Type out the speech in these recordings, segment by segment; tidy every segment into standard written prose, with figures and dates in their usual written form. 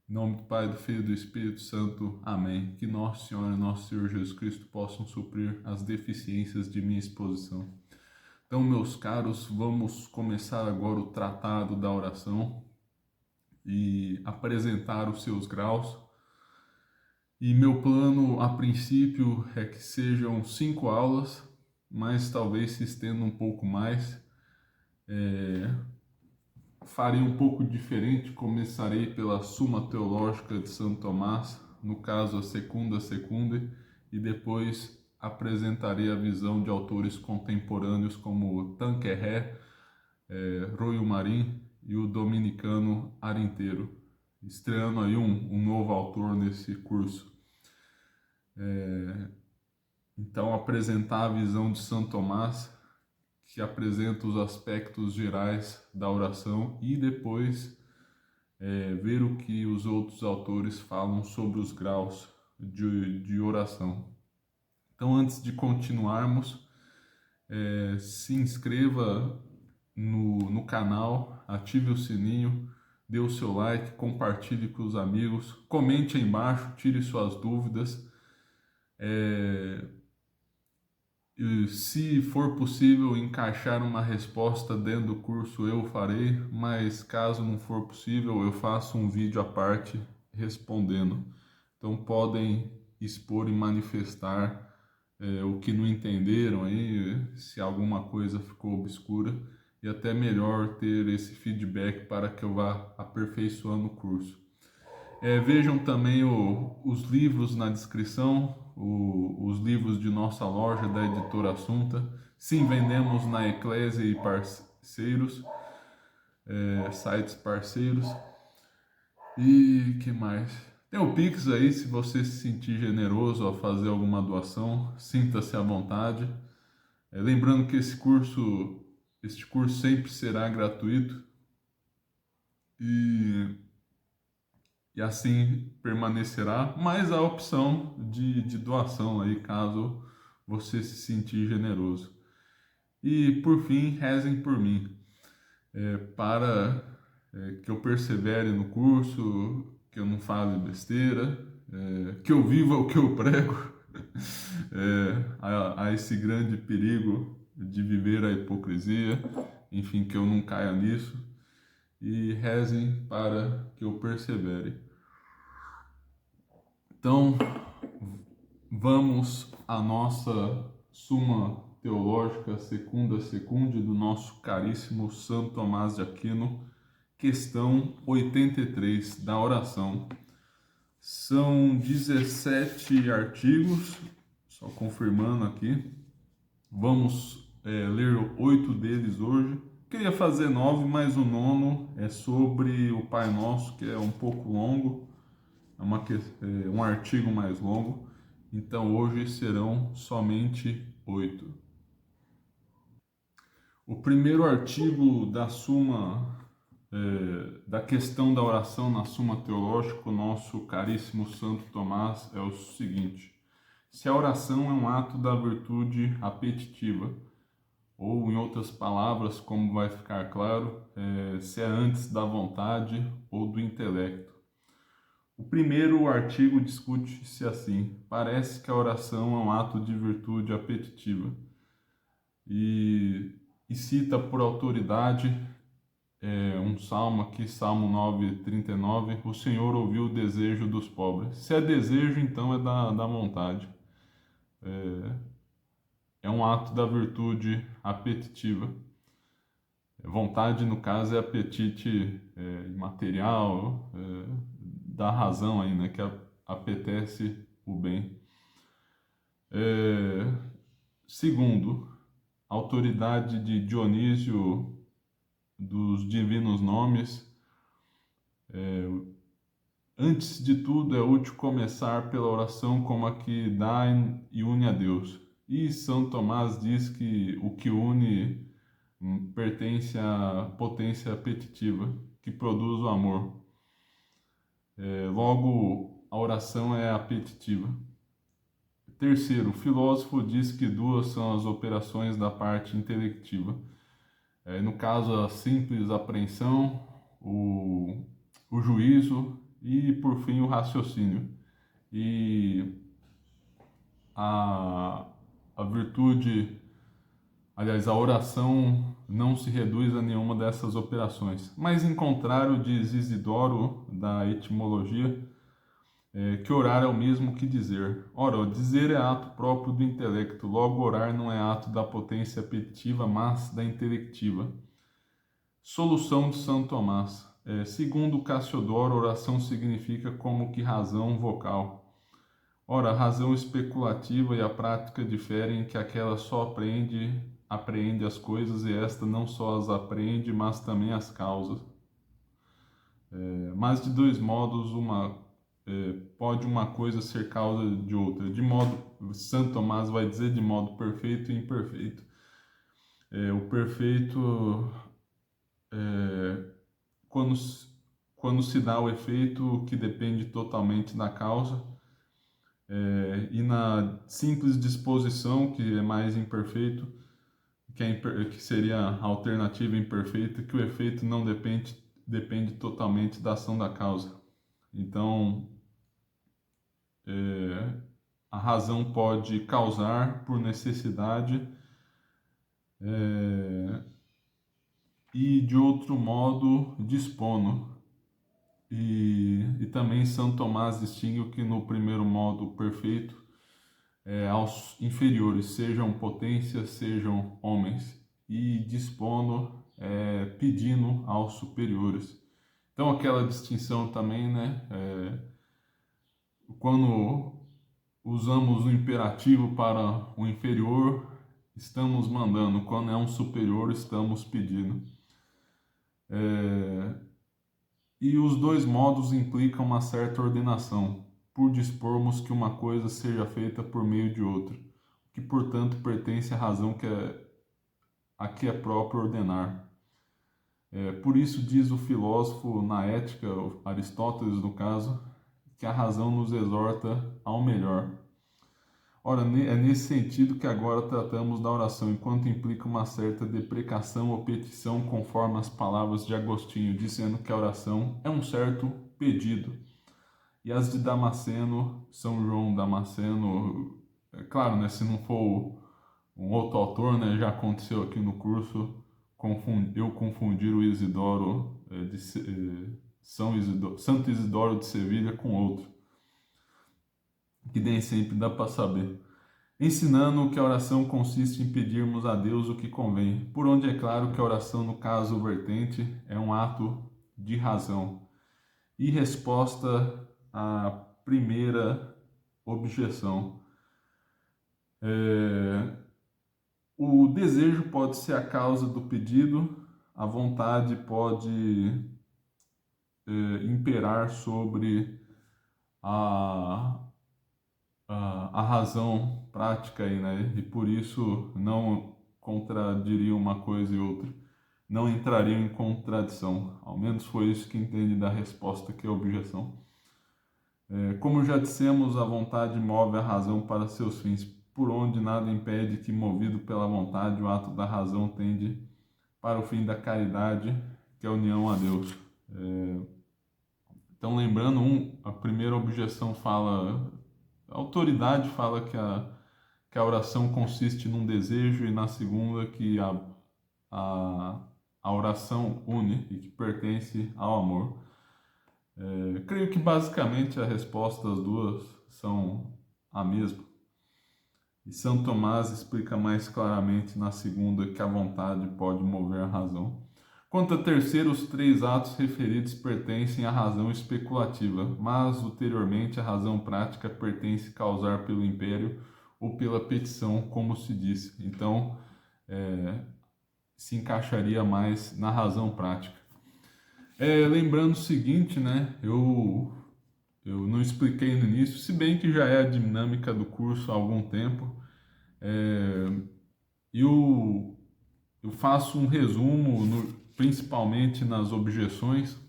Em nome do Pai, do Filho e do Espírito Santo. Amém. Que Nossa Senhora e Nosso Senhor Jesus Cristo possam suprir as deficiências de minha exposição. Então, meus caros, vamos começar agora o tratado da oração e apresentar os seus graus. E meu plano, a princípio, é que sejam 5 aulas, mas talvez se estenda um pouco mais. Farei um pouco diferente, começarei pela Suma Teológica de Santo Tomás, no caso a Secunda Secundae, e depois apresentarei a visão de autores contemporâneos como Tanqueray, Royo Marim e o dominicano Arinteiro, estreando aí um novo autor nesse curso. Então, apresentar a visão de Santo Tomás, que apresenta os aspectos gerais da oração, e depois ver o que os outros autores falam sobre os graus de oração. Então, antes de continuarmos, se inscreva no canal, ative o sininho, dê o seu like, compartilhe com os amigos, comente aí embaixo, tire suas dúvidas. E se for possível encaixar uma resposta dentro do curso, eu farei, mas caso não for possível, eu faço um vídeo à parte respondendo. Então podem expor e manifestar o que não entenderam aí, se alguma coisa ficou obscura, e até melhor ter esse feedback para que eu vá aperfeiçoando o curso. Vejam também os livros na descrição, os livros de nossa loja da Editora Assunta. Sim, vendemos na Eclésia e parceiros, sites parceiros. E que mais? Tem o Pix aí, se você se sentir generoso ao fazer alguma doação, sinta-se à vontade. Lembrando que este curso sempre será gratuito e assim permanecerá, mas a opção de doação aí, caso você se sentir generoso. E por fim, rezem por mim, para que eu persevere no curso, que eu não fale besteira, que eu viva o que eu prego, a esse grande perigo de viver a hipocrisia, enfim, que eu não caia nisso, e rezem para que eu persevere. Então, vamos à nossa Suma Teológica Secunda Secunde do nosso caríssimo Santo Tomás de Aquino, questão 83 da oração. São 17 artigos, só confirmando aqui. Vamos ler 8 deles hoje. Queria fazer 9, mas o 9 é sobre o Pai Nosso, que é um pouco longo. Um artigo mais longo, então hoje serão somente 8. O primeiro artigo da Suma, da questão da oração na Suma Teológica, o nosso caríssimo Santo Tomás, é o seguinte: se a oração é um ato da virtude apetitiva, ou em outras palavras, como vai ficar claro, se é antes da vontade ou do intelecto. O primeiro artigo discute-se assim: parece que a oração é um ato de virtude apetitiva. E cita por autoridade um salmo aqui, Salmo 9:39, o Senhor ouviu o desejo dos pobres. Se é desejo, então é da vontade. É um ato da virtude apetitiva. Vontade, no caso, é apetite imaterial, da razão aí, né, que apetece o bem. Segundo, autoridade de Dionísio dos Divinos Nomes, antes de tudo é útil começar pela oração como a que dá e une a Deus. E São Tomás diz que o que une pertence à potência apetitiva, que produz o amor. Logo, a oração é apetitiva. Terceiro, o filósofo diz que duas são as operações da parte intelectiva. No caso, a simples apreensão, o juízo e, por fim, o raciocínio. E a, a virtude, aliás, a oração não se reduz a nenhuma dessas operações. Mas, em contrário, diz Isidoro, da etimologia, que orar é o mesmo que dizer. Ora, dizer é ato próprio do intelecto, logo orar não é ato da potência apetitiva, mas da intelectiva. Solução de São Tomás. Segundo Cassiodoro, oração significa como que razão vocal. Ora, a razão especulativa e a prática diferem, que aquela só apreende as coisas, e esta não só as apreende, mas também as causas. Mas de dois modos, pode uma coisa ser causa de outra. De modo, Santo Tomás vai dizer de modo perfeito e imperfeito. O perfeito, quando, quando se dá o efeito que depende totalmente da causa, e na simples disposição, que é mais imperfeito, que seria a alternativa imperfeita, que o efeito não depende totalmente da ação da causa. Então, a razão pode causar por necessidade, e de outro modo dispondo. E também São Tomás distingue que no primeiro modo perfeito aos inferiores, sejam potências, sejam homens, e dispondo, pedindo aos superiores. Então aquela distinção também, né? Quando usamos o imperativo para o inferior, estamos mandando. Quando é um superior, estamos pedindo. E os dois modos implicam uma certa ordenação, por dispormos que uma coisa seja feita por meio de outra, que portanto pertence à razão a que é próprio ordenar. Por isso diz o filósofo na Ética, Aristóteles no caso, que a razão nos exorta ao melhor. Ora, é nesse sentido que agora tratamos da oração, enquanto implica uma certa deprecação ou petição, conforme as palavras de Agostinho, dizendo que a oração é um certo pedido. E as de Damasceno, São João Damasceno, claro, né, se não for um outro autor, né, já aconteceu aqui no curso, eu confundir o Isidoro, Santo Isidoro de Sevilha com outro, que nem sempre dá para saber. Ensinando que a oração consiste em pedirmos a Deus o que convém, por onde é claro que a oração, no caso vertente, é um ato de razão. E resposta à primeira objeção. O desejo pode ser a causa do pedido, a vontade pode imperar sobre a razão prática aí, né? E por isso não contradiriam uma coisa e outra, não entrariam em contradição. Ao menos foi isso que entendi da resposta, que é a objeção. Como já dissemos, a vontade move a razão para seus fins, por onde nada impede que, movido pela vontade, o ato da razão tende para o fim da caridade, que é a união a Deus. Então, lembrando, a primeira objeção fala, a autoridade fala que a oração consiste num desejo, e na segunda que a oração une e que pertence ao amor. Creio que basicamente a resposta das duas são a mesma. E São Tomás explica mais claramente na segunda que a vontade pode mover a razão. Quanto a terceiro, os três atos referidos pertencem à razão especulativa, mas ulteriormente a razão prática pertence causar pelo império ou pela petição, como se disse. Então, se encaixaria mais na razão prática. Lembrando o seguinte, né? Eu não expliquei no início, se bem que já é a dinâmica do curso há algum tempo. Eu faço um resumo, principalmente nas objeções,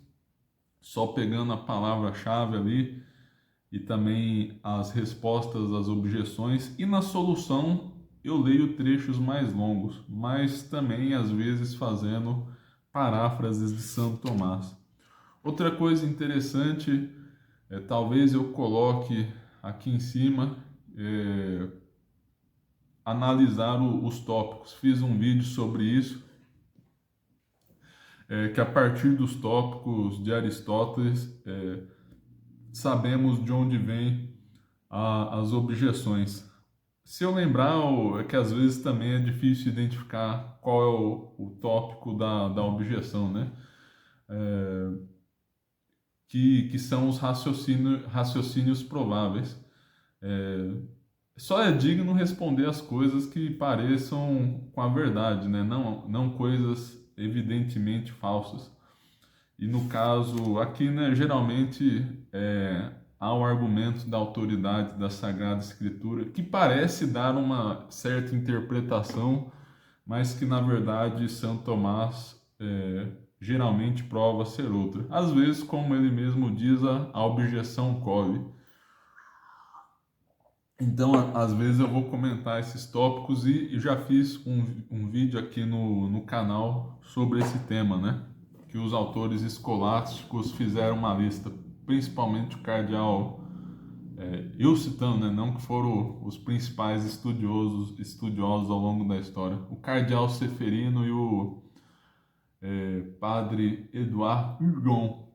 só pegando a palavra-chave ali e também as respostas às objeções. E na solução eu leio trechos mais longos, mas também às vezes fazendo paráfrases de Santo Tomás. Outra coisa interessante Talvez eu coloque aqui em cima, analisar os tópicos. Fiz um vídeo sobre isso, que a partir dos tópicos de Aristóteles, sabemos de onde vêm as objeções. Se eu lembrar, é que às vezes também é difícil identificar qual é o tópico da objeção, né? Que são os raciocínios prováveis. Só é digno responder as coisas que pareçam com a verdade, né? Não coisas evidentemente falsas. E no caso aqui, né, geralmente há um argumento da autoridade da Sagrada Escritura que parece dar uma certa interpretação, mas que na verdade Santo Tomás geralmente prova ser outra. Às vezes, como ele mesmo diz, a objeção colhe. Então, às vezes eu vou comentar esses tópicos e já fiz um vídeo aqui no canal sobre esse tema, né? Que os autores escolásticos fizeram uma lista, principalmente o cardeal, eu citando, né? Não que foram os principais estudiosos ao longo da história. O cardeal Seferino e o padre Edouard Hugon.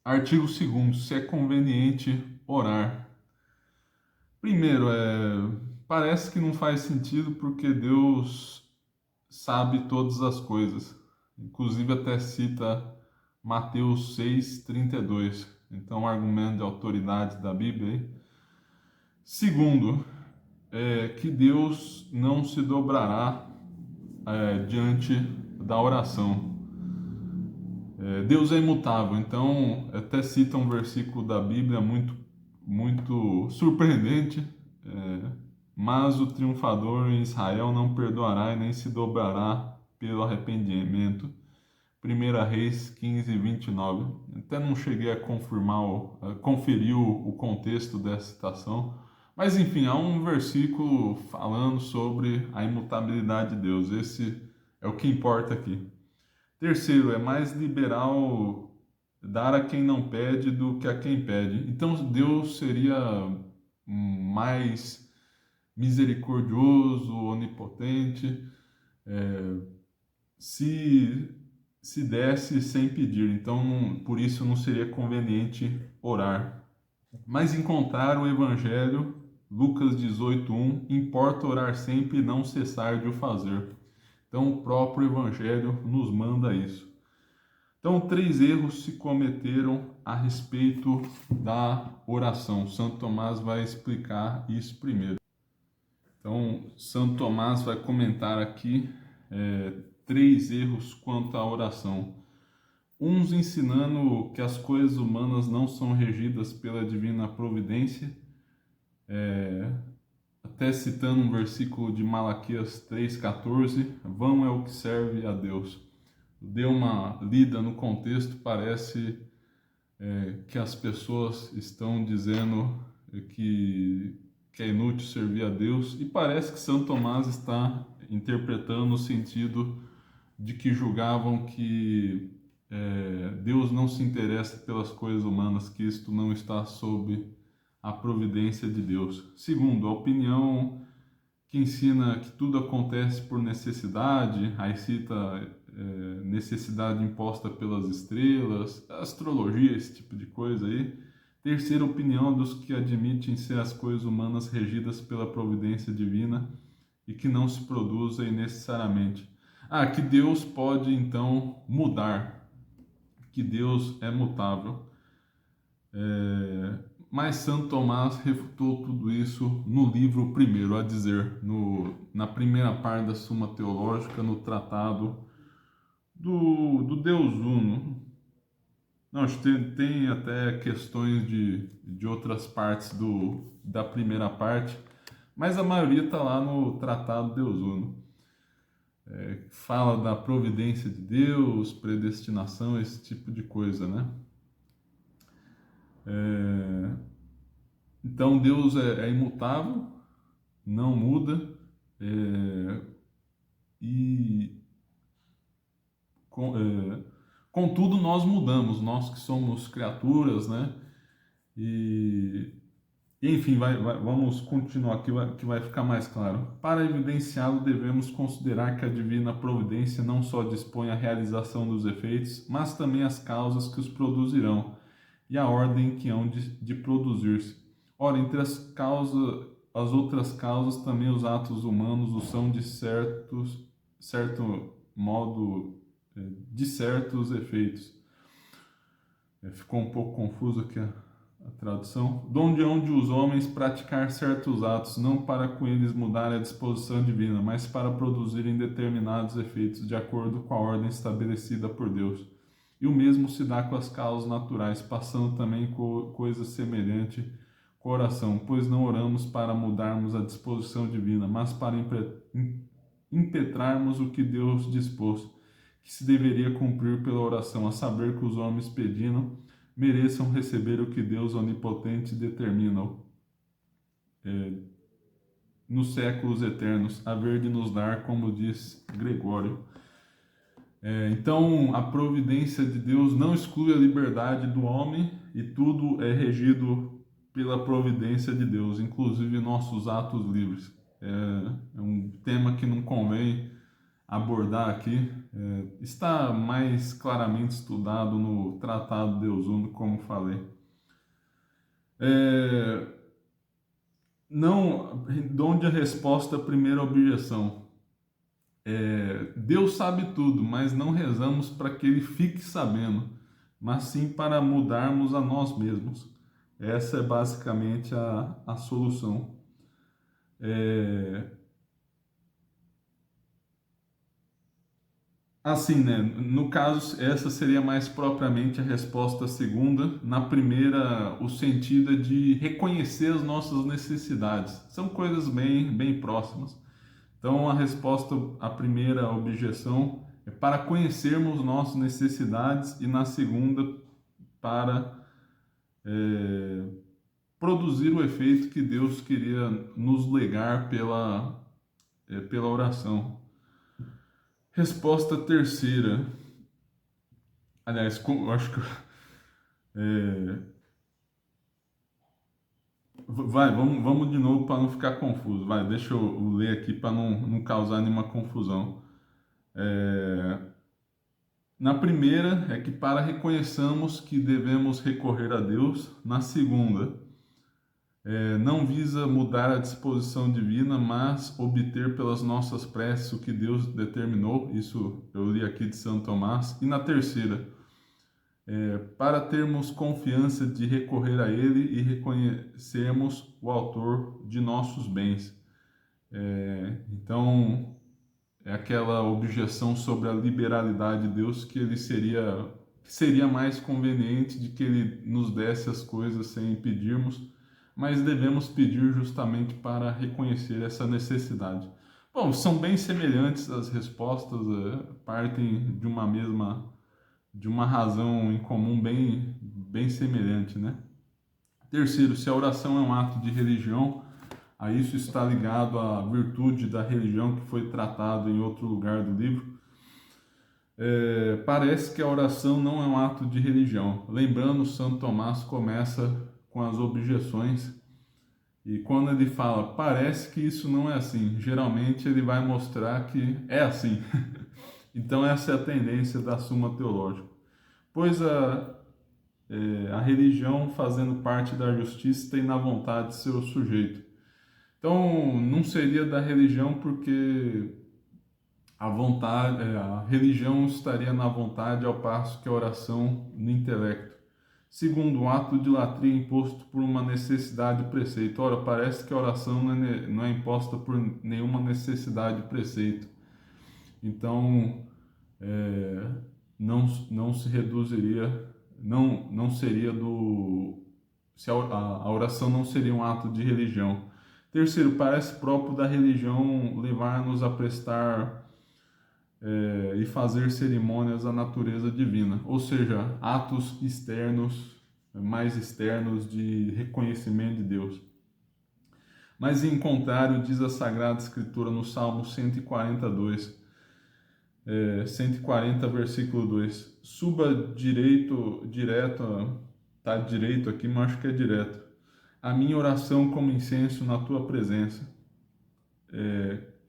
Artigo 2º, se é conveniente orar. Primeiro, parece que não faz sentido porque Deus sabe todas as coisas. Inclusive até cita Mateus 6:32. Então, argumento de autoridade da Bíblia. Aí. Segundo, que Deus não se dobrará diante da oração. Deus é imutável, então até cita um versículo da Bíblia muito surpreendente, mas o triunfador em Israel não perdoará e nem se dobrará pelo arrependimento. 1 Reis 15:29. Até não cheguei a conferir o contexto dessa citação, mas enfim, há um versículo falando sobre a imutabilidade de Deus. Esse é o que importa aqui. Terceiro, é mais liberal dar a quem não pede do que a quem pede. Então Deus seria mais misericordioso, onipotente, se desse sem pedir. Então, por isso não seria conveniente orar. Mas encontrar o Evangelho, Lucas 18:1, importa orar sempre e não cessar de o fazer. Então, o próprio Evangelho nos manda isso. Então, 3 erros se cometeram a respeito da oração. Santo Tomás vai explicar isso primeiro. Então, Santo Tomás vai comentar aqui 3 erros quanto à oração. Uns ensinando que as coisas humanas não são regidas pela divina providência, até citando um versículo de Malaquias 3:14, vão é o que serve a Deus. Deu uma lida no contexto, parece que as pessoas estão dizendo que é inútil servir a Deus, e parece que Santo Tomás está interpretando no sentido de que julgavam que Deus não se interessa pelas coisas humanas, que isto não está sob a providência de Deus. Segundo, a opinião que ensina que tudo acontece por necessidade, aí cita necessidade imposta pelas estrelas, astrologia, esse tipo de coisa aí. Terceira opinião dos que admitem ser as coisas humanas regidas pela providência divina e que não se produzem necessariamente. Que Deus pode então mudar, que Deus é mutável. Mas Santo Tomás refutou tudo isso no livro primeiro, a dizer, na primeira parte da Suma Teológica, no tratado do Deus Uno. Não, tem até questões de outras partes da primeira parte, mas a maioria está lá no tratado Deus Uno. Fala da providência de Deus, predestinação, esse tipo de coisa, né? Então Deus é imutável, não muda, e Contudo, nós mudamos, nós que somos criaturas, né? E, enfim, vamos continuar aqui, que vai ficar mais claro. Para evidenciá-lo, devemos considerar que a divina providência não só dispõe a realização dos efeitos, mas também as causas que os produzirão e a ordem que hão de produzir-se. Ora, entre as outras causas, também os atos humanos o são de certo modo, de certos efeitos. Ficou um pouco confuso aqui a tradução. Donde hão de os homens praticar certos atos, não para com eles mudar a disposição divina, mas para produzirem determinados efeitos de acordo com a ordem estabelecida por Deus. E o mesmo se dá com as causas naturais, passando também coisa semelhante com a oração, pois não oramos para mudarmos a disposição divina, mas para impetrarmos o que Deus dispôs, que se deveria cumprir pela oração, a saber que os homens pedindo mereçam receber o que Deus onipotente determina nos séculos eternos, haver de nos dar, como diz Gregório. Então, a providência de Deus não exclui a liberdade do homem e tudo é regido pela providência de Deus, inclusive nossos atos livres. É um tema que não convém abordar aqui. Está mais claramente estudado no Tratado Deus Uno, como falei. Não, onde a resposta à primeira objeção. Deus sabe tudo, mas não rezamos para que Ele fique sabendo, mas sim para mudarmos a nós mesmos. Essa é basicamente a solução. Assim, né? No caso, essa seria mais propriamente a resposta segunda. Na primeira, o sentido é de reconhecer as nossas necessidades. São coisas bem próximas. Então, a resposta à primeira objeção é para conhecermos nossas necessidades e na segunda, para produzir o efeito que Deus queria nos legar pela oração. Resposta terceira. Aliás, eu acho que... vamos de novo para não ficar confuso. Deixa eu ler aqui para não causar nenhuma confusão. Na primeira é que para reconheçamos que devemos recorrer a Deus. Na segunda, não visa mudar a disposição divina, mas obter pelas nossas preces o que Deus determinou. Isso eu li aqui de Santo Tomás. E na terceira, para termos confiança de recorrer a Ele e reconhecermos o autor de nossos bens. Então, é aquela objeção sobre a liberalidade de Deus, que ele seria mais conveniente de que Ele nos desse as coisas sem pedirmos, mas devemos pedir justamente para reconhecer essa necessidade. Bom, são bem semelhantes as respostas, partem de uma razão em comum bem semelhante, né? Terceiro, se a oração é um ato de religião, a isso está ligado à virtude da religião que foi tratado em outro lugar do livro. Parece que a oração não é um ato de religião. Lembrando, Santo Tomás começa com as objeções, e quando ele fala, parece que isso não é assim, geralmente ele vai mostrar que é assim. Então essa é a tendência da Suma Teológica. Pois a religião, fazendo parte da justiça, tem na vontade seu sujeito. Então, não seria da religião porque a religião estaria na vontade, ao passo que a oração no intelecto. Segundo, o ato de latria imposto por uma necessidade de preceito. Ora, parece que a oração não é imposta por nenhuma necessidade de preceito. Então, não se reduziria, não seria se a oração não seria um ato de religião. Terceiro, parece próprio da religião levar-nos a prestar e fazer cerimônias à natureza divina, ou seja, atos externos, mais externos de reconhecimento de Deus. Mas em contrário, diz a Sagrada Escritura no Salmo 142, 140, versículo 2. Suba direto, tá direito aqui, mas acho que é direto. A minha oração como incenso na tua presença.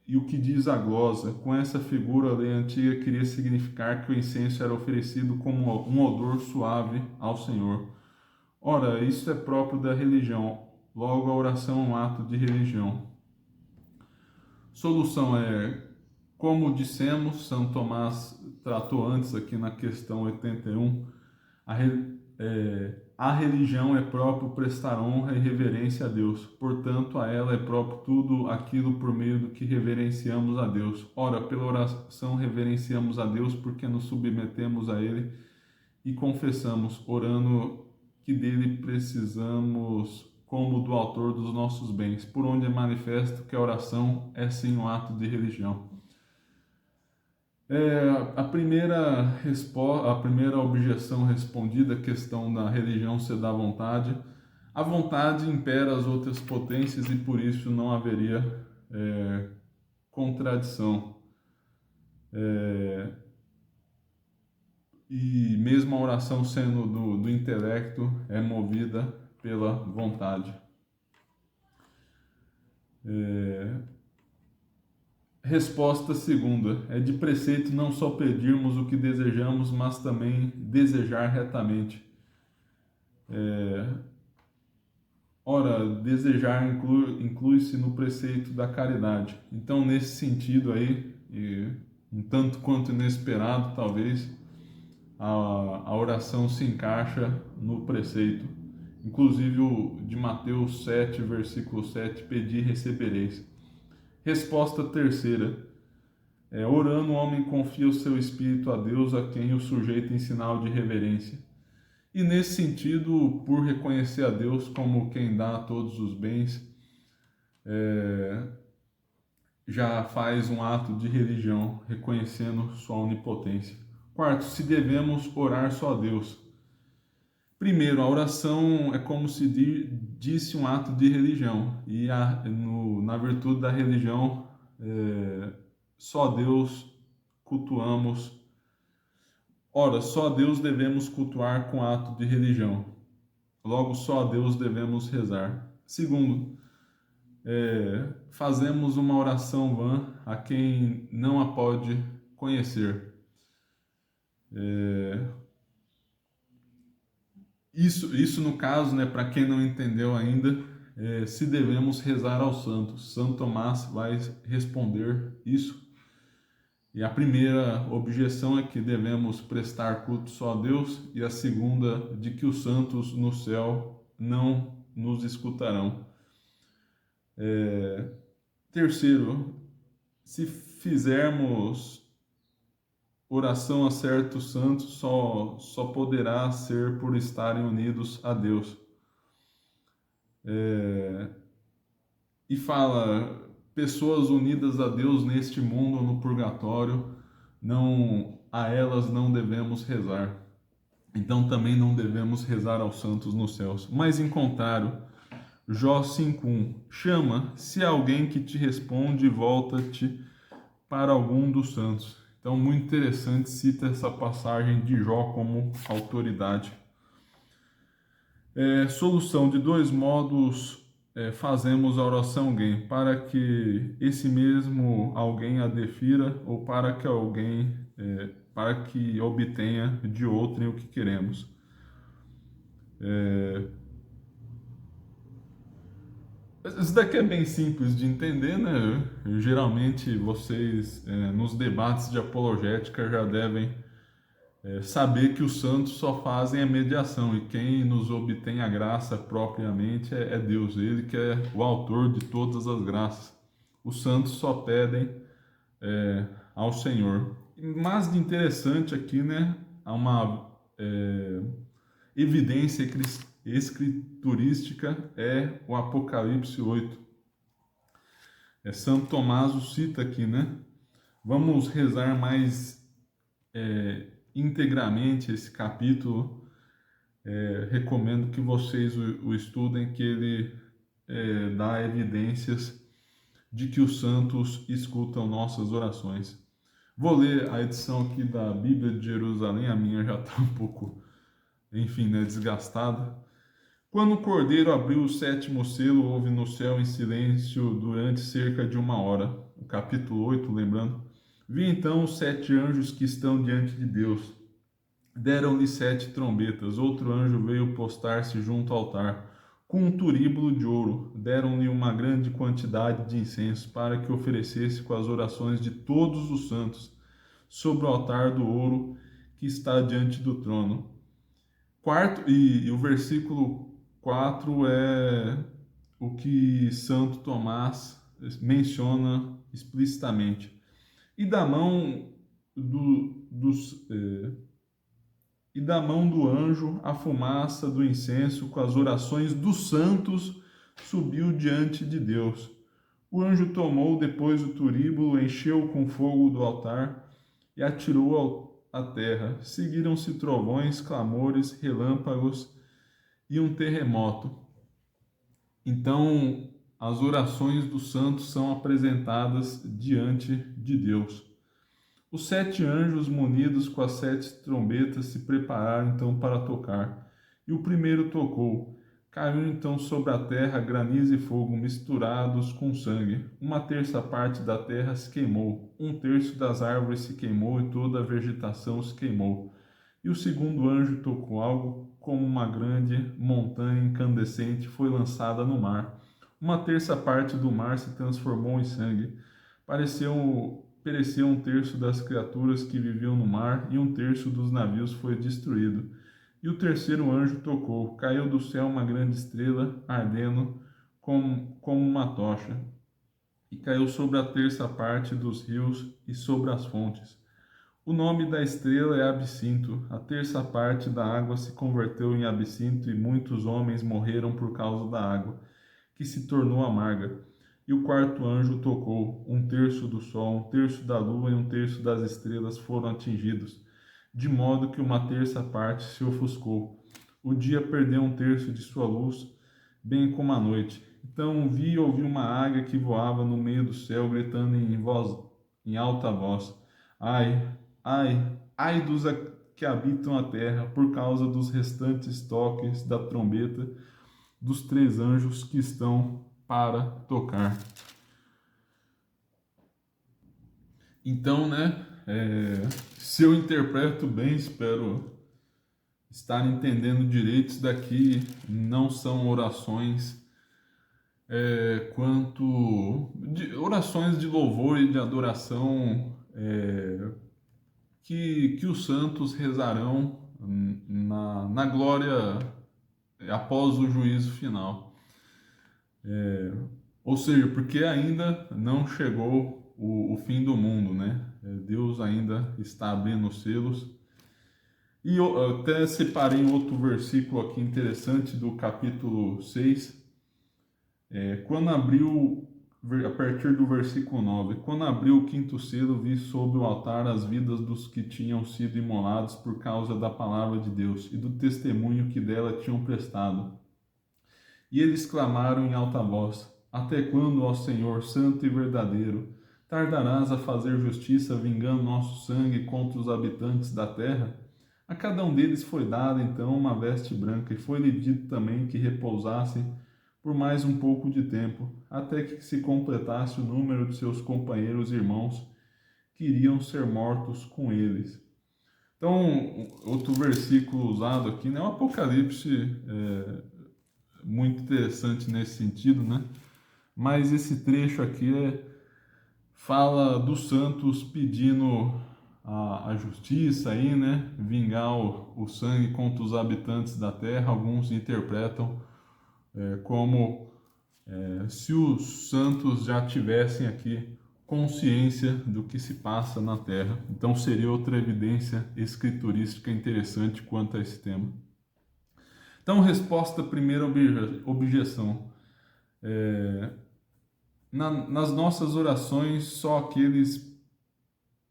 E o que diz a glosa? Com essa figura, a lei antiga queria significar que o incenso era oferecido como um odor suave ao Senhor. Ora, isso é próprio da religião. Logo, a oração é um ato de religião. Solução é, como dissemos, São Tomás tratou antes aqui na questão 81, a religião é próprio prestar honra e reverência a Deus. Portanto, a ela é próprio tudo aquilo por meio do que reverenciamos a Deus. Ora, pela oração reverenciamos a Deus porque nos submetemos a Ele e confessamos, orando, que dele precisamos como do autor dos nossos bens, por onde é manifesto que a oração é sim um ato de religião. A primeira objeção respondida, a questão da religião ser da vontade. A vontade impera as outras potências e por isso não haveria contradição. E mesmo a oração sendo do intelecto, é movida pela vontade. Resposta segunda: é de preceito não só pedirmos o que desejamos, mas também desejar retamente. Ora, desejar inclui-se no preceito da caridade. Então, nesse sentido aí, um tanto quanto inesperado, talvez, a oração se encaixa no preceito. Inclusive o de Mateus 7, versículo 7, pedi e recebereis. Resposta terceira: orando, o homem confia o seu espírito a Deus, a quem o sujeita em sinal de reverência. E nesse sentido, por reconhecer a Deus como quem dá todos os bens, já faz um ato de religião, reconhecendo sua onipotência. Quarto, se devemos orar só a Deus. Primeiro, a oração é como se disse um ato de religião, e na virtude da religião, só Deus cultuamos. Ora, só a Deus devemos cultuar com ato de religião. Logo, só a Deus devemos rezar. Segundo, fazemos uma oração vã a quem não a pode conhecer. Isso no caso, né, para quem não entendeu ainda, se devemos rezar aos santos. São Tomás vai responder isso. E a primeira objeção é que devemos prestar culto só a Deus, e a segunda, de que os santos no céu não nos escutarão. Terceiro, se fizermos oração a certos santos, só poderá ser por estarem unidos a Deus. E fala, pessoas unidas a Deus neste mundo ou no purgatório, a elas não devemos rezar. Então também não devemos rezar aos santos nos céus. Mas em contrário, Jó 5:1, chama, se alguém que te responde, volta-te para algum dos santos. Então, muito interessante, cita essa passagem de Jó como autoridade. Solução: de dois modos fazemos a oração alguém, para que esse mesmo alguém a defira, ou para que obtenha de outrem o que queremos. Isso daqui é bem simples de entender, né? Geralmente vocês, nos debates de apologética, já devem saber que os santos só fazem a mediação, e quem nos obtém a graça propriamente é Deus, Ele que é o autor de todas as graças. Os santos só pedem ao Senhor. Mas de interessante aqui, né? Há uma evidência escriturística, é o Apocalipse 8. Santo Tomás o cita aqui, né? Vamos rezar mais integramente esse capítulo. Recomendo que vocês o estudem, que ele dá evidências de que os santos escutam nossas orações. Vou ler a edição aqui da Bíblia de Jerusalém, a minha já está um pouco, enfim, né, desgastada. Quando o cordeiro abriu o sétimo selo, houve no céu em silêncio durante cerca de 1 hora. O capítulo 8, lembrando. Vi então os 7 anjos que estão diante de Deus. Deram-lhe 7 trombetas. Outro anjo veio postar-se junto ao altar, com um turíbulo de ouro. Deram-lhe uma grande quantidade de incenso, para que oferecesse com as orações de todos os santos, sobre o altar do ouro que está diante do trono. Quarto, e o versículo 4 é o que Santo Tomás menciona explicitamente. E da mão do, dos, e da mão do anjo a fumaça do incenso com as orações dos santos subiu diante de Deus. O anjo tomou depois o turíbulo, encheu com fogo do altar e atirou à terra. Seguiram-se trovões, clamores, relâmpagos e um terremoto. Então, as orações dos santos são apresentadas diante de Deus. Os 7 anjos, munidos com as 7 trombetas, se prepararam então para tocar. E o primeiro tocou. Caiu então sobre a terra granizo e fogo misturados com sangue. 1/3 da terra se queimou, 1/3 das árvores se queimou e toda a vegetação se queimou. E o segundo anjo tocou. Algo como uma grande montanha incandescente foi lançada no mar. 1/3 do mar se transformou em sangue. Pereceu 1/3 das criaturas que viviam no mar, e 1/3 dos navios foi destruído. E o terceiro anjo tocou. Caiu do céu uma grande estrela, ardendo como uma tocha, e caiu sobre a terça parte dos rios e sobre as fontes. O nome da estrela é Absinto. A terça parte da água se converteu em absinto, e muitos homens morreram por causa da água, que se tornou amarga. E o quarto anjo tocou. 1/3 do sol, 1/3 da lua e 1/3 das estrelas foram atingidos, de modo que 1/3 se ofuscou. O dia perdeu 1/3 de sua luz, bem como a noite. Então vi e ouvi uma águia que voava no meio do céu, gritando em alta voz: Ai, ai, ai dos que habitam a terra, por causa dos restantes toques da trombeta dos 3 anjos que estão para tocar. Então, né, se eu interpreto bem, espero estar entendendo direito, isso daqui não são orações orações de louvor e de adoração que os santos rezarão na glória após o juízo final. Ou seja, porque ainda não chegou o fim do mundo, né? Deus ainda está abrindo os selos. E eu até separei um outro versículo aqui interessante do capítulo 6. Quando abriu, a partir do versículo 9: Quando abriu o quinto selo, vi sobre o altar as vidas dos que tinham sido imolados por causa da palavra de Deus e do testemunho que dela tinham prestado. E eles clamaram em alta voz: Até quando, ó Senhor, santo e verdadeiro, tardarás a fazer justiça, vingando nosso sangue contra os habitantes da terra? A cada um deles foi dada então uma veste branca, e foi-lhe dito também que repousassem por mais um pouco de tempo, até que se completasse o número de seus companheiros e irmãos que iriam ser mortos com eles. Então, outro versículo usado aqui, né, o Apocalipse, muito interessante nesse sentido, né? Mas esse trecho aqui fala dos santos pedindo a justiça aí, né? Vingar o sangue contra os habitantes da terra. Alguns interpretam como se os santos já tivessem aqui consciência do que se passa na terra. Então seria outra evidência escriturística interessante quanto a esse tema. Então, resposta à primeira objeção. Nas nossas orações, só aqueles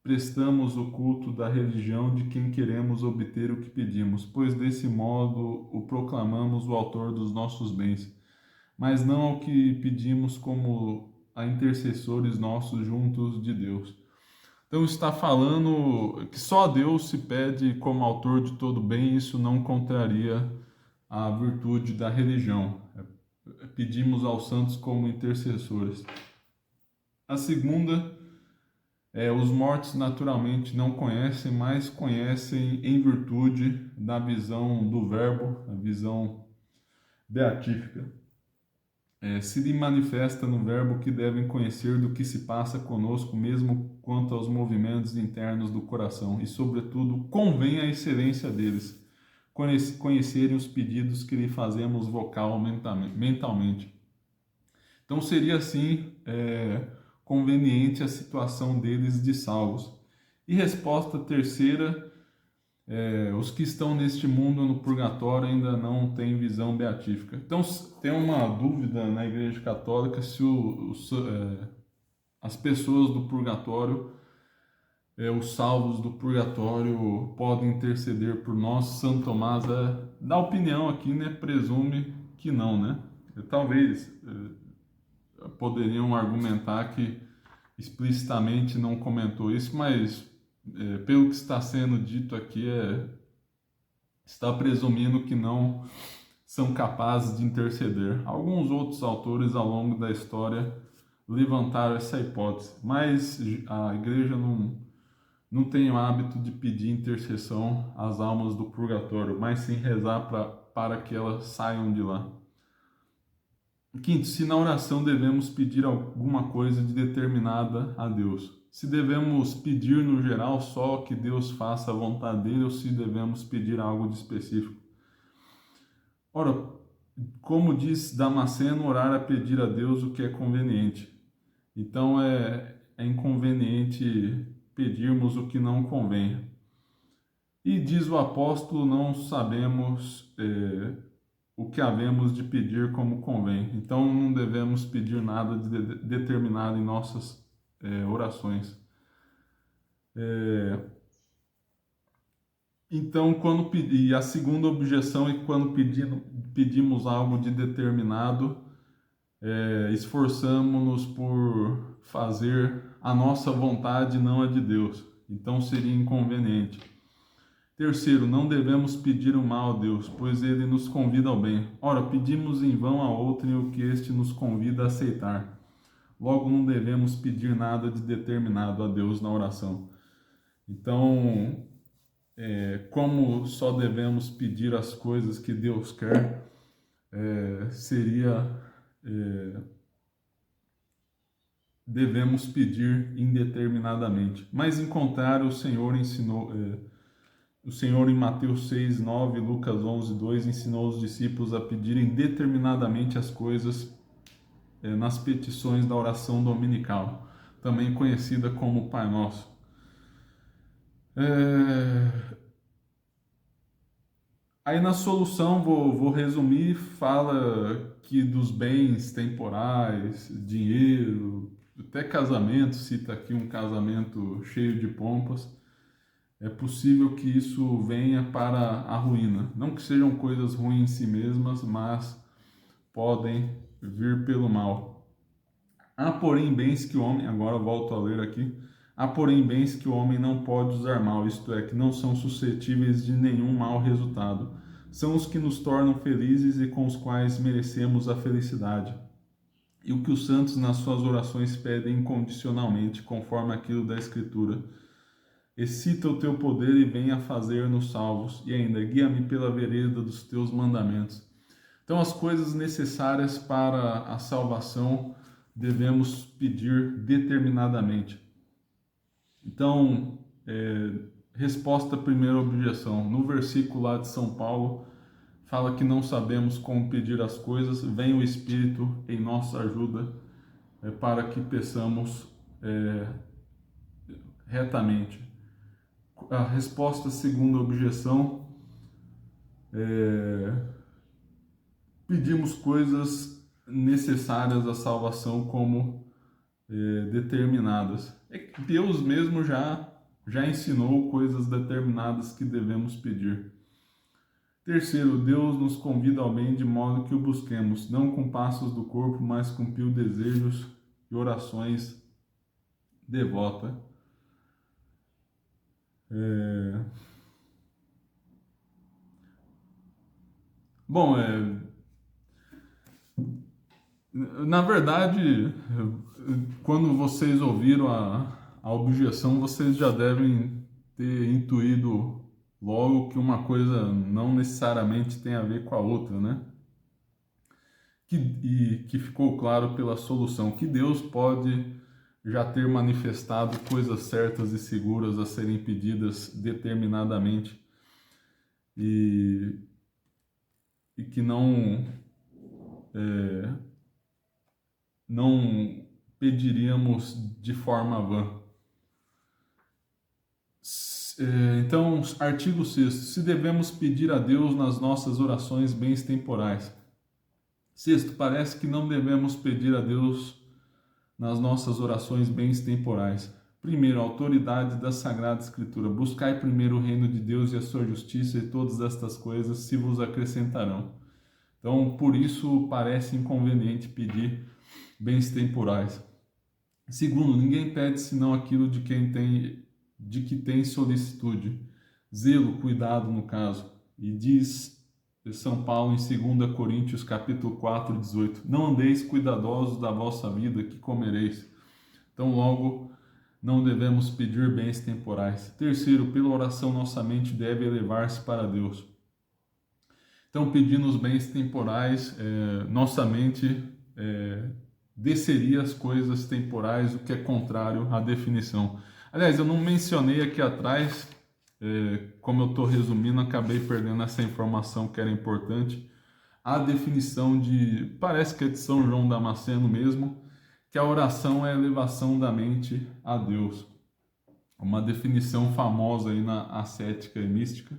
prestamos o culto da religião de quem queremos obter o que pedimos, pois desse modo o proclamamos o autor dos nossos bens, mas não ao que pedimos como a intercessores nossos juntos de Deus. Então está falando que só a Deus se pede como autor de todo bem, isso não contraria a virtude da religião. Pedimos aos santos como intercessores. A segunda os mortos naturalmente não conhecem, mas conhecem em virtude da visão do Verbo, a visão beatífica. Se lhe manifesta no Verbo que devem conhecer do que se passa conosco, mesmo quanto aos movimentos internos do coração, e, sobretudo, convém a excelência deles, conhecerem os pedidos que lhe fazemos mentalmente. Então, seria assim conveniente a situação deles de salvos. E resposta terceira, os que estão neste mundo no purgatório ainda não têm visão beatífica. Então, tem uma dúvida na Igreja Católica se as pessoas do purgatório, os salvos do purgatório, podem interceder por nós. Santo Tomás dá opinião aqui, né? Presume que não, né? Talvez poderiam argumentar que explicitamente não comentou isso, mas pelo que está sendo dito aqui, está presumindo que não são capazes de interceder. Alguns outros autores ao longo da história levantaram essa hipótese, mas a igreja não tem o hábito de pedir intercessão às almas do purgatório, mas sim rezar para que elas saiam de lá. Quinto, se na oração devemos pedir alguma coisa de determinada a Deus. Se devemos pedir no geral só que Deus faça a vontade dele ou se devemos pedir algo de específico. Ora, como diz Damasceno, orar é pedir a Deus o que é conveniente. Então é inconveniente pedirmos o que não convém. E diz o apóstolo, não sabemos o que havemos de pedir como convém. Então não devemos pedir nada de determinado em nossas orações. Então, e a segunda objeção é que quando pedimos algo de determinado, esforçamos-nos por fazer a nossa vontade, não a de Deus. Então seria inconveniente. Terceiro, não devemos pedir o mal a Deus, pois ele nos convida ao bem. Ora, pedimos em vão a outrem o que este nos convida a aceitar. Logo, não devemos pedir nada de determinado a Deus na oração. Então, como só devemos pedir as coisas que Deus quer, devemos pedir indeterminadamente. Mas, em contrário, o Senhor ensinou... O Senhor em Mateus 6, 9, Lucas 11, 2 ensinou os discípulos a pedirem determinadamente as coisas nas petições da oração dominical, também conhecida como Pai Nosso. Aí na solução, vou resumir, fala que dos bens temporais, dinheiro, até casamento, cita aqui um casamento cheio de pompas, é possível que isso venha para a ruína. Não que sejam coisas ruins em si mesmas, mas podem vir pelo mal. Há, porém, bens que o homem, agora volto a ler aqui, há, porém, bens que o homem não pode usar mal, isto é, que não são suscetíveis de nenhum mau resultado. São os que nos tornam felizes e com os quais merecemos a felicidade. E o que os santos nas suas orações pedem incondicionalmente, conforme aquilo da Escritura. Excita o teu poder e venha fazer-nos salvos, e ainda guia-me pela vereda dos teus mandamentos. Então, as coisas necessárias para a salvação devemos pedir determinadamente. Então, resposta à primeira objeção. No versículo lá de São Paulo, fala que não sabemos como pedir as coisas, vem o Espírito em nossa ajuda para que peçamos retamente. A resposta à segunda objeção pedimos coisas necessárias à salvação como determinadas. Deus mesmo já ensinou coisas determinadas que devemos pedir. Terceiro, Deus nos convida ao bem de modo que o busquemos, não com passos do corpo, mas com desejos e orações devotas. É... Bom, na verdade, quando vocês ouviram a objeção, vocês já devem ter intuído logo que uma coisa não necessariamente tem a ver com a outra, né? E que ficou claro pela solução que Deus pode já ter manifestado coisas certas e seguras a serem pedidas determinadamente e, e que não pediríamos de forma vã. Então, artigo 6º, se devemos pedir a Deus nas nossas orações bens temporais. Sexto, parece que não devemos pedir a Deus nas nossas orações bens temporais. Primeiro, a autoridade da Sagrada Escritura. Buscai primeiro o reino de Deus e a sua justiça, e todas estas coisas se vos acrescentarão. Então, por isso parece inconveniente pedir bens temporais. Segundo, ninguém pede senão aquilo de que tem solicitude, zelo, cuidado no caso. E diz São Paulo em 2 Coríntios capítulo 4, 18: não andeis cuidadosos da vossa vida, que comereis. Então, logo, não devemos pedir bens temporais. Terceiro, pela oração nossa mente deve elevar-se para Deus. Então, pedindo os bens temporais, nossa mente desceria as coisas temporais, o que é contrário à definição. Aliás, eu não mencionei aqui atrás, como eu estou resumindo, acabei perdendo essa informação que era importante, a definição parece que é de São João Damasceno mesmo, que a oração é a elevação da mente a Deus. Uma definição famosa aí na ascética e mística.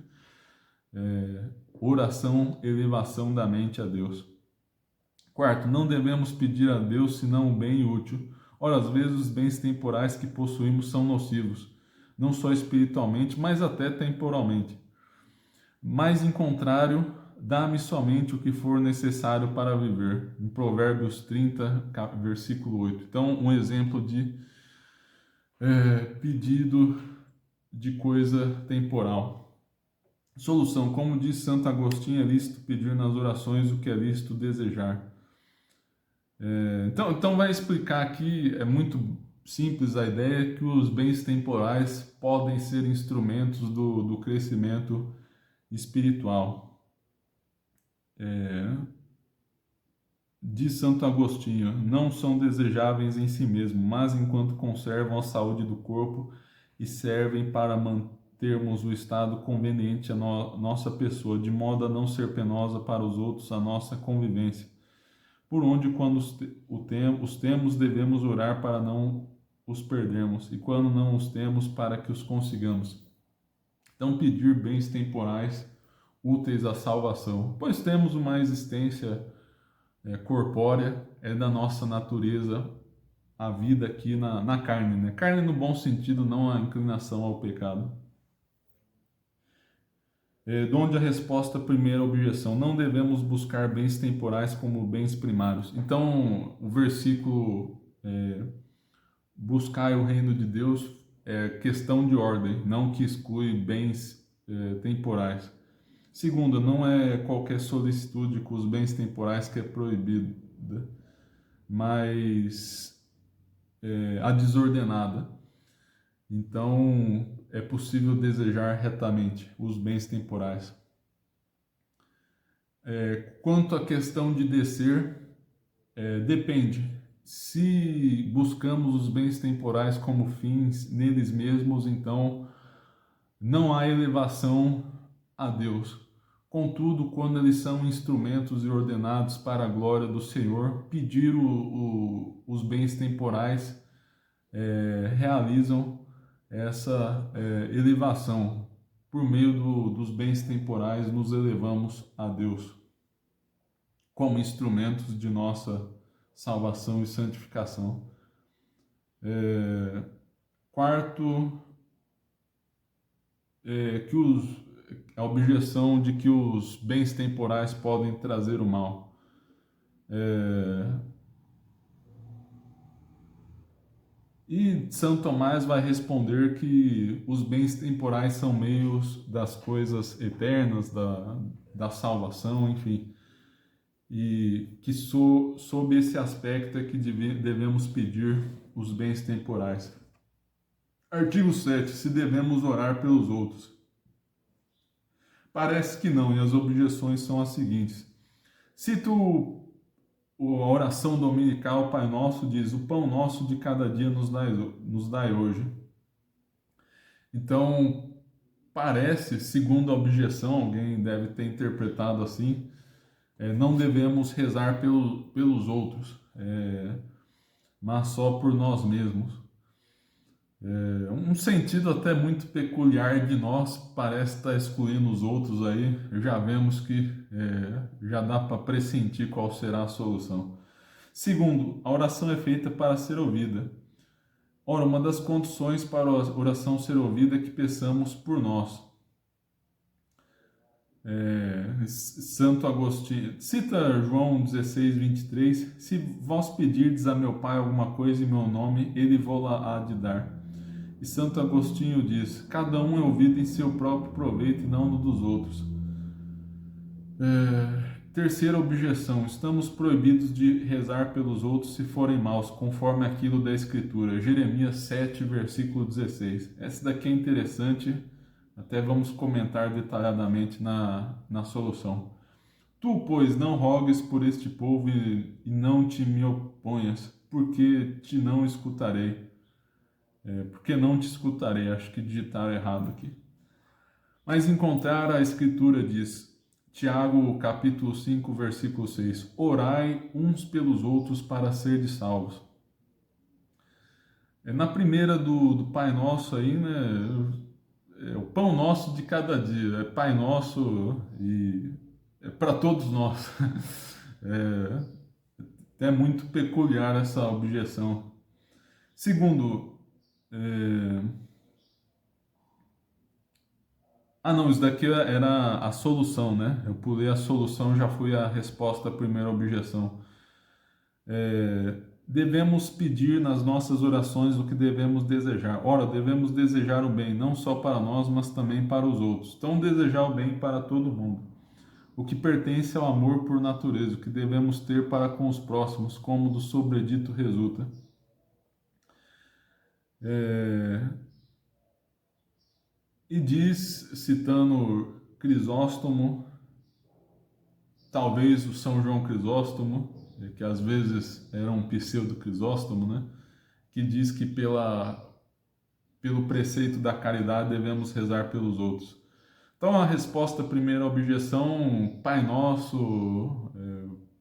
Oração, elevação da mente a Deus. Quarto, não devemos pedir a Deus senão o bem útil. Ora, às vezes os bens temporais que possuímos são nocivos, não só espiritualmente, mas até temporalmente. Mas, em contrário, dá-me somente o que for necessário para viver. Em Provérbios 30, versículo 8. Então, um exemplo de pedido de coisa temporal. Solução, como diz Santo Agostinho, é lícito pedir nas orações o que é lícito desejar. Então vai explicar aqui, é muito simples a ideia, que os bens temporais podem ser instrumentos do crescimento espiritual. Diz Santo Agostinho, não são desejáveis em si mesmo, mas enquanto conservam a saúde do corpo e servem para mantermos o estado conveniente à nossa pessoa, de modo a não ser penosa para os outros a nossa convivência. Por onde, quando os temos, devemos orar para não os perdermos, e quando não os temos, para que os consigamos. Então, pedir bens temporais úteis à salvação, pois temos uma existência corpórea, é da nossa natureza a vida aqui na carne, né? Carne no bom sentido, não a inclinação ao pecado. De onde a resposta à primeira objeção, não devemos buscar bens temporais como bens primários. Então, o versículo buscar o reino de Deus é questão de ordem, não que exclui bens temporais. Segunda, não é qualquer solicitude com os bens temporais que é proibida, mas a desordenada. Então, é possível desejar retamente os bens temporais. Quanto à questão de descer, depende. Se buscamos os bens temporais como fins neles mesmos, então não há elevação a Deus. Contudo, quando eles são instrumentos e ordenados para a glória do Senhor, pedir os bens temporais realizam essa elevação. Por meio dos bens temporais, nos elevamos a Deus como instrumentos de nossa salvação e santificação. Quarto, a objeção de que os bens temporais podem trazer o mal. E São Tomás vai responder que os bens temporais são meios das coisas eternas, da salvação, enfim. E que sob esse aspecto é que devemos pedir os bens temporais. Artigo 7. Se devemos orar pelos outros. Parece que não, e as objeções são as seguintes. Cito a oração dominical, Pai Nosso, diz: o pão nosso de cada dia nos dai hoje. Então, parece, segundo a objeção, alguém deve ter interpretado assim, não devemos rezar pelos outros, mas só por nós mesmos. Um sentido até muito peculiar de nós, parece estar excluindo os outros aí. Já vemos que já dá para pressentir qual será a solução. Segundo, a oração é feita para ser ouvida. Ora, uma das condições para a oração ser ouvida é que peçamos por nós. Santo Agostinho, cita João 16, 23, se vós pedirdes a meu Pai alguma coisa em meu nome, ele vô-la há de dar. E Santo Agostinho diz, cada um é ouvido em seu próprio proveito e não no dos outros. Terceira objeção, estamos proibidos de rezar pelos outros se forem maus, conforme aquilo da Escritura, Jeremias 7, versículo 16. Essa daqui é interessante, até vamos comentar detalhadamente na solução. Tu, pois, não rogues por este povo e não te me oponhas, porque te não escutarei. Porque não te escutarei, acho que digitaram errado aqui. Mas encontrar a Escritura diz, Tiago capítulo 5, versículo 6, orai uns pelos outros para serdes salvos. Na primeira do Pai Nosso aí, né, o pão nosso de cada dia, é Pai Nosso e é para todos nós. É muito peculiar essa objeção. Segundo, não, isso daqui era a solução, né? Eu pulei a solução, já fui a resposta à primeira objeção. Devemos pedir nas nossas orações o que devemos desejar. Ora, devemos desejar o bem, não só para nós, mas também para os outros. Então, desejar o bem para todo mundo. O que pertence ao amor por natureza, o que devemos ter para com os próximos, como do sobredito resulta. E diz, citando Crisóstomo, talvez o São João Crisóstomo, que às vezes era um pseudo-Crisóstomo, né? Que diz que pelo preceito da caridade devemos rezar pelos outros. Então a resposta à primeira objeção, Pai Nosso,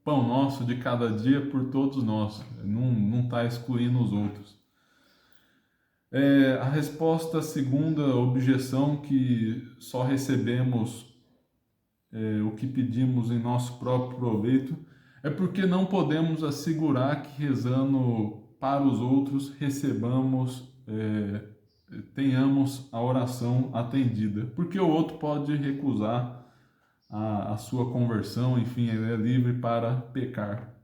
pão nosso de cada dia por todos nós, não está excluindo os outros. A resposta à segunda objeção, que só recebemos o que pedimos em nosso próprio proveito, é porque não podemos assegurar que rezando para os outros recebamos, tenhamos a oração atendida, porque o outro pode recusar a sua conversão, enfim, ele é livre para pecar.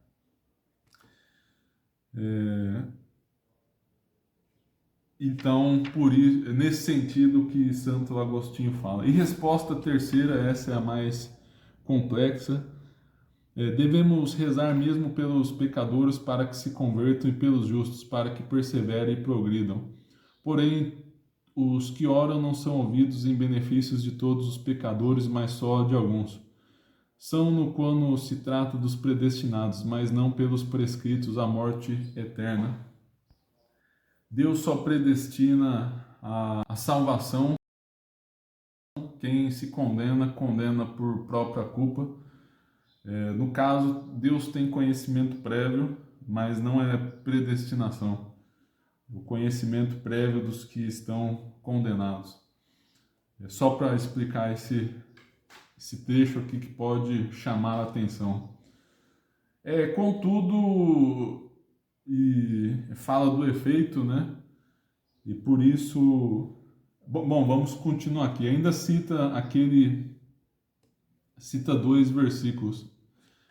Então, por isso, nesse sentido que Santo Agostinho fala. E resposta terceira, essa é a mais complexa. Devemos rezar mesmo pelos pecadores para que se convertam e pelos justos para que perseverem e progridam. Porém, os que oram não são ouvidos em benefícios de todos os pecadores, mas só de alguns. São-no quando se trata dos predestinados, mas não pelos prescritos à morte eterna. Deus só predestina a salvação. Quem se condena, condena por própria culpa. No caso, Deus tem conhecimento prévio, mas não é predestinação. O conhecimento prévio dos que estão condenados. Só para explicar esse trecho aqui que pode chamar a atenção. Contudo, e fala do efeito, né? E por isso... Bom, vamos continuar aqui. Ainda cita dois versículos.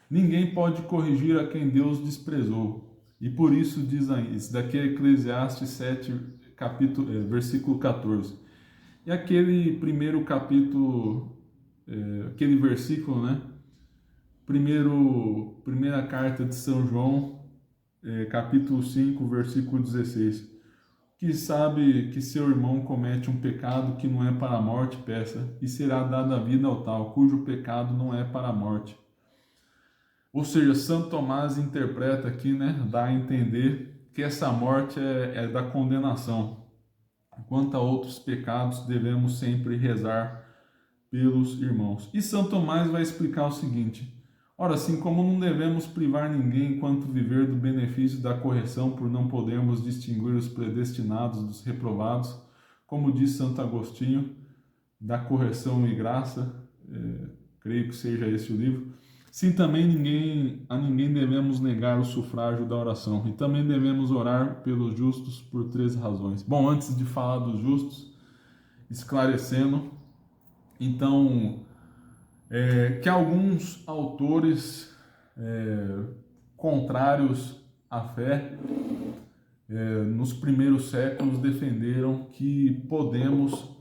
Ninguém pode corrigir a quem Deus desprezou. E por isso diz aí, isso daqui é Eclesiastes 7, versículo 14. E aquele primeiro capítulo, aquele versículo, né? Primeira carta de São João, capítulo 5, versículo 16. Que sabe que seu irmão comete um pecado que não é para a morte, peça, e será dada a vida ao tal, cujo pecado não é para a morte. Ou seja, Santo Tomás interpreta aqui, né, dá a entender que essa morte é da condenação. Quanto a outros pecados, devemos sempre rezar pelos irmãos. E Santo Tomás vai explicar o seguinte: ora, assim como não devemos privar ninguém enquanto viver do benefício da correção, por não podermos distinguir os predestinados dos reprovados, como diz Santo Agostinho, da correção e graça, creio que seja esse o livro, sim também a ninguém devemos negar o sufrágio da oração, e também devemos orar pelos justos por 3 razões. Bom, antes de falar dos justos, esclarecendo, então, que alguns autores contrários à fé, nos primeiros séculos, defenderam que podemos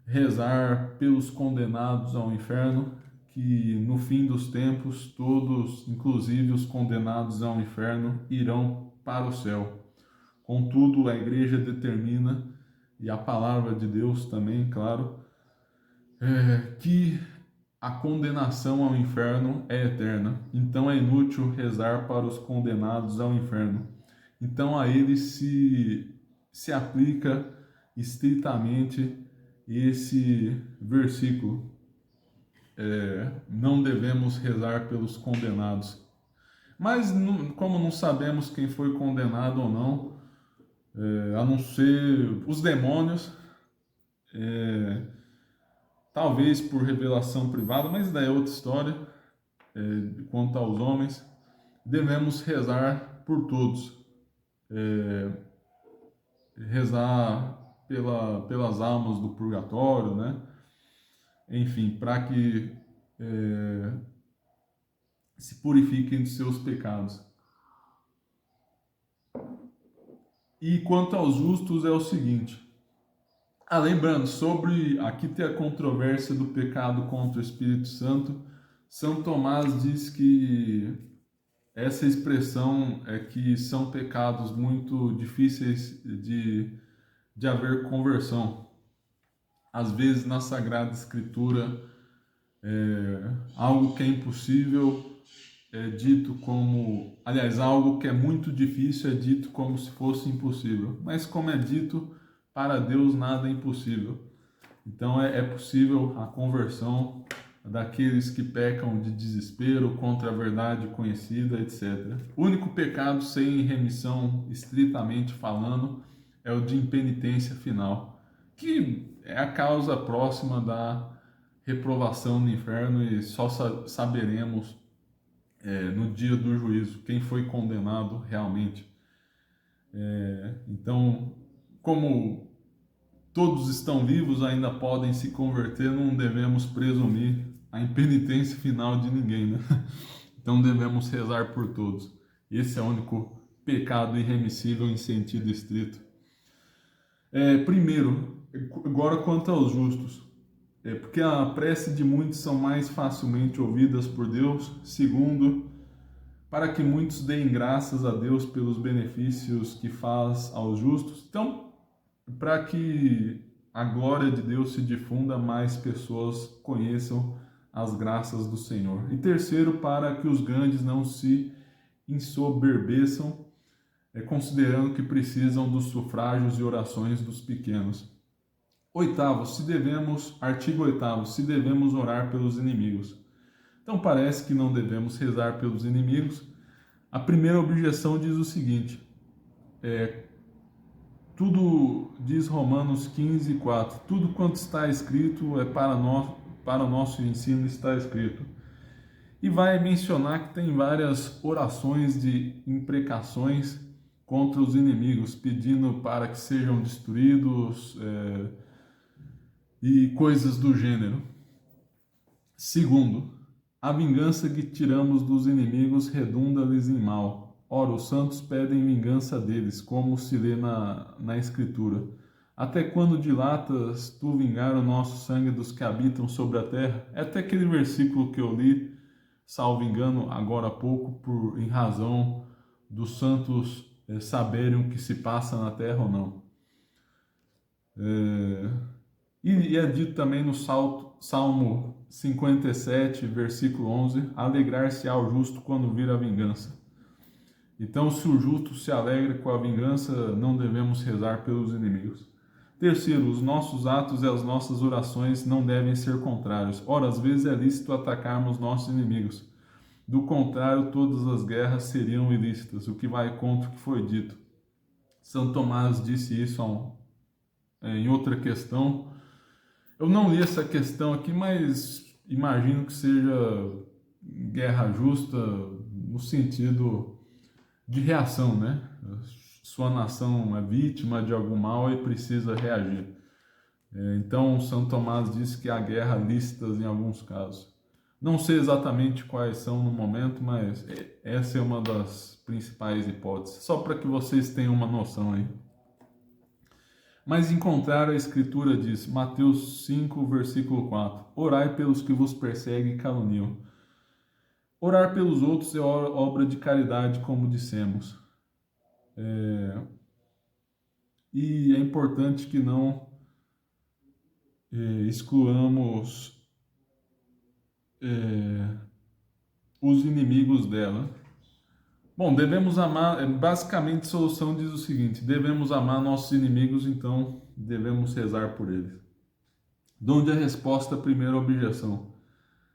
rezar pelos condenados ao inferno, que no fim dos tempos todos, inclusive os condenados ao inferno, irão para o céu. Contudo, a Igreja determina, e a palavra de Deus também, claro, que a condenação ao inferno é eterna. Então é inútil rezar para os condenados ao inferno. Então a eles se aplica estritamente esse versículo. Não devemos rezar pelos condenados. Mas como não sabemos quem foi condenado ou não, a não ser os demônios, talvez por revelação privada, mas daí é outra história. Quanto aos homens, devemos rezar por todos, rezar pelas almas do purgatório, né? Enfim, para que se purifiquem de seus pecados. E quanto aos justos é o seguinte: lembrando, aqui tem a controvérsia do pecado contra o Espírito Santo. São Tomás diz que essa expressão é que são pecados muito difíceis de haver conversão. Às vezes na Sagrada Escritura, algo que é impossível é dito como... Aliás, algo que é muito difícil é dito como se fosse impossível. Mas como é dito, para Deus nada é impossível. Então é possível a conversão daqueles que pecam de desespero contra a verdade conhecida, etc. O único pecado sem remissão, estritamente falando, é o de impenitência final, que é a causa próxima da reprovação no inferno, e só saberemos no dia do juízo quem foi condenado realmente. Então, como todos estão vivos, ainda podem se converter, não devemos presumir a impenitência final de ninguém, né? Então devemos rezar por todos. Esse é o único pecado irremissível em sentido estrito. Primeiro, agora quanto aos justos, porque a prece de muitos são mais facilmente ouvidas por Deus. Segundo, para que muitos deem graças a Deus pelos benefícios que faz aos justos. Então, para que a glória de Deus se difunda, mais pessoas conheçam as graças do Senhor. E terceiro, para que os grandes não se ensoberbeçam, considerando que precisam dos sufrágios e orações dos pequenos. Artigo 8º, se devemos orar pelos inimigos. Então parece que não devemos rezar pelos inimigos. A primeira objeção diz o seguinte: tudo, diz Romanos 15:4, tudo quanto está escrito é para o nosso ensino está escrito. E vai mencionar que tem várias orações de imprecações contra os inimigos, pedindo para que sejam destruídos e coisas do gênero. Segundo, a vingança que tiramos dos inimigos redunda-lhes em mal. Ora, os santos pedem vingança deles, como se lê na Escritura. Até quando dilatas tu vingar o nosso sangue dos que habitam sobre a terra? É até aquele versículo que eu li, salvo engano, agora há pouco, em razão dos santos saberem o que se passa na terra ou não. E é dito também no Salmo 57, versículo 11, alegrar-se-á o justo quando vir a vingança. Então, se o justo se alegra com a vingança, não devemos rezar pelos inimigos. Terceiro, os nossos atos e as nossas orações não devem ser contrários. Ora, às vezes é lícito atacarmos nossos inimigos. Do contrário, todas as guerras seriam ilícitas, o que vai contra o que foi dito. São Tomás disse isso em outra questão. Eu não li essa questão aqui, mas imagino que seja guerra justa no sentido de reação, né? Sua nação é vítima de algum mal e precisa reagir. Então, São Tomás disse que há guerra lícitas em alguns casos. Não sei exatamente quais são no momento, mas essa é uma das principais hipóteses, só para que vocês tenham uma noção aí. Mas em contrário, a Escritura diz, Mateus 5, versículo 4, orai pelos que vos perseguem e caluniam. Orar pelos outros é obra de caridade, como dissemos. E é importante que não excluamos os inimigos dela. Bom, devemos amar, basicamente a solução diz o seguinte, devemos amar nossos inimigos, então devemos rezar por eles. Donde a resposta à primeira objeção.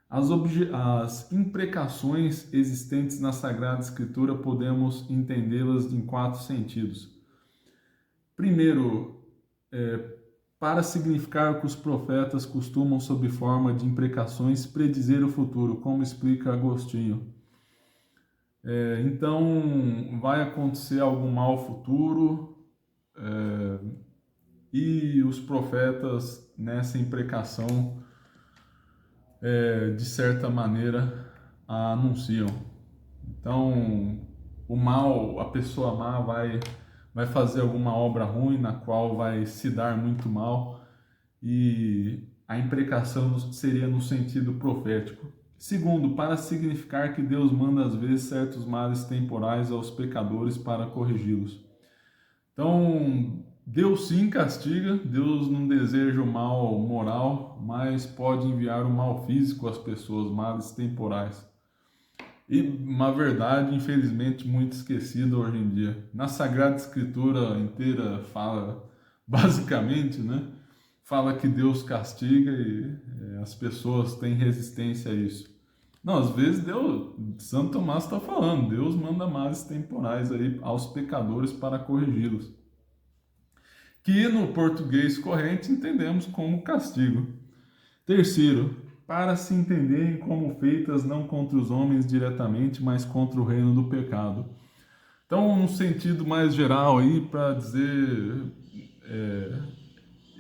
As imprecações existentes na Sagrada Escritura podemos entendê-las em 4 sentidos. Primeiro, para significar que os profetas costumam, sob forma de imprecações, predizer o futuro, como explica Agostinho. Então, vai acontecer algum mal futuro e os profetas, nessa imprecação, de certa maneira, a anunciam. Então, o mal, a pessoa má vai fazer alguma obra ruim na qual vai se dar muito mal e a imprecação seria no sentido profético. Segundo, para significar que Deus manda às vezes certos males temporais aos pecadores para corrigi-los. Então, Deus sim castiga, Deus não deseja o mal moral, mas pode enviar o mal físico às pessoas, males temporais. E uma verdade, infelizmente, muito esquecida hoje em dia. Na Sagrada Escritura inteira fala, basicamente, né? Fala que Deus castiga e as pessoas têm resistência a isso. Não, às vezes Santo Tomás está falando, Deus manda males temporais aí aos pecadores para corrigi-los. Que no português corrente entendemos como castigo. Terceiro, para se entenderem como feitas não contra os homens diretamente, mas contra o reino do pecado. Então, num sentido mais geral aí, para dizer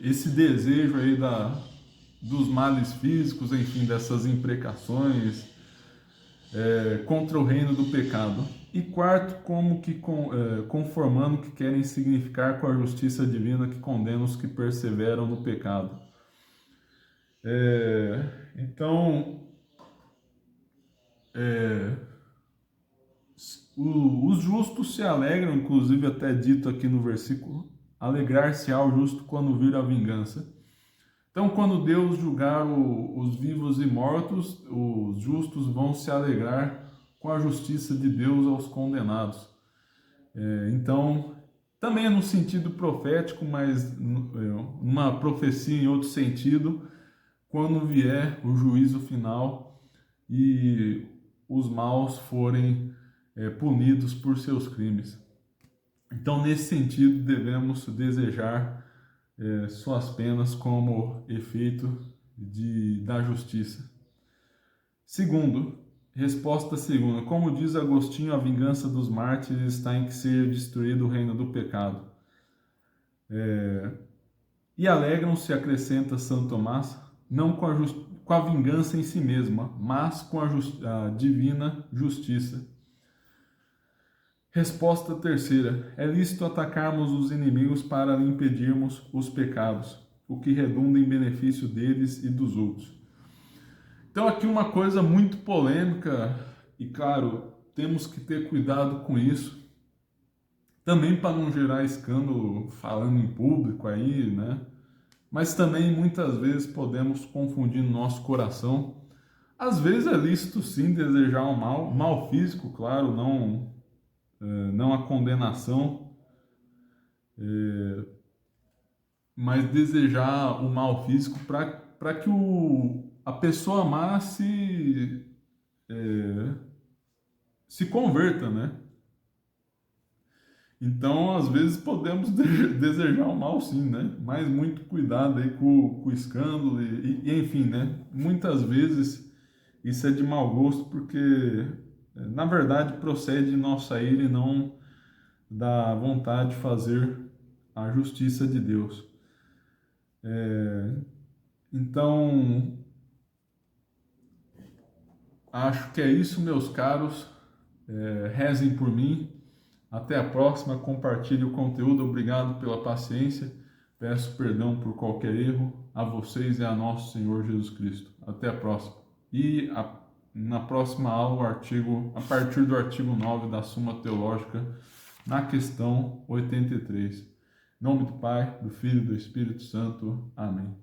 esse desejo aí dos males físicos, enfim, dessas imprecações contra o reino do pecado. E quarto, como que conformando o que querem significar com a justiça divina que condena os que perseveram no pecado. Então, os justos se alegram, inclusive até dito aqui no versículo, alegrar-se-á o justo quando vir a vingança. Então, quando Deus julgar os vivos e mortos, os justos vão se alegrar com a justiça de Deus aos condenados. Então, também é no sentido profético, mas numa profecia em outro sentido, quando vier o juízo final e os maus forem punidos por seus crimes. Então, nesse sentido, devemos desejar suas penas como efeito da justiça. Segundo, resposta segunda. Como diz Agostinho, a vingança dos mártires está em que seja destruído o reino do pecado. E alegram-se, acrescenta Santo Tomás, não com a vingança em si mesma, mas com a divina justiça. Resposta terceira: é lícito atacarmos os inimigos para impedirmos os pecados, o que redunda em benefício deles e dos outros. Então, aqui uma coisa muito polêmica, e claro, temos que ter cuidado com isso, também para não gerar escândalo falando em público aí, né? Mas também muitas vezes podemos confundir no nosso coração. Às vezes é lícito sim desejar o mal, mal físico, claro, não a condenação, mas desejar o mal físico para que a pessoa má se converta, né? Então, às vezes podemos desejar o mal sim, né? Mas muito cuidado aí com o escândalo e enfim, né? Muitas vezes isso é de mau gosto porque, na verdade, procede de nossa ira e não da vontade de fazer a justiça de Deus. Então, acho que é isso, meus caros. Rezem por mim. Até a próxima. Compartilhe o conteúdo. Obrigado pela paciência. Peço perdão por qualquer erro a vocês e a nosso Senhor Jesus Cristo. Até a próxima. Na próxima aula, a partir do artigo 9 da Suma Teológica, na questão 83. Em nome do Pai, do Filho e do Espírito Santo. Amém.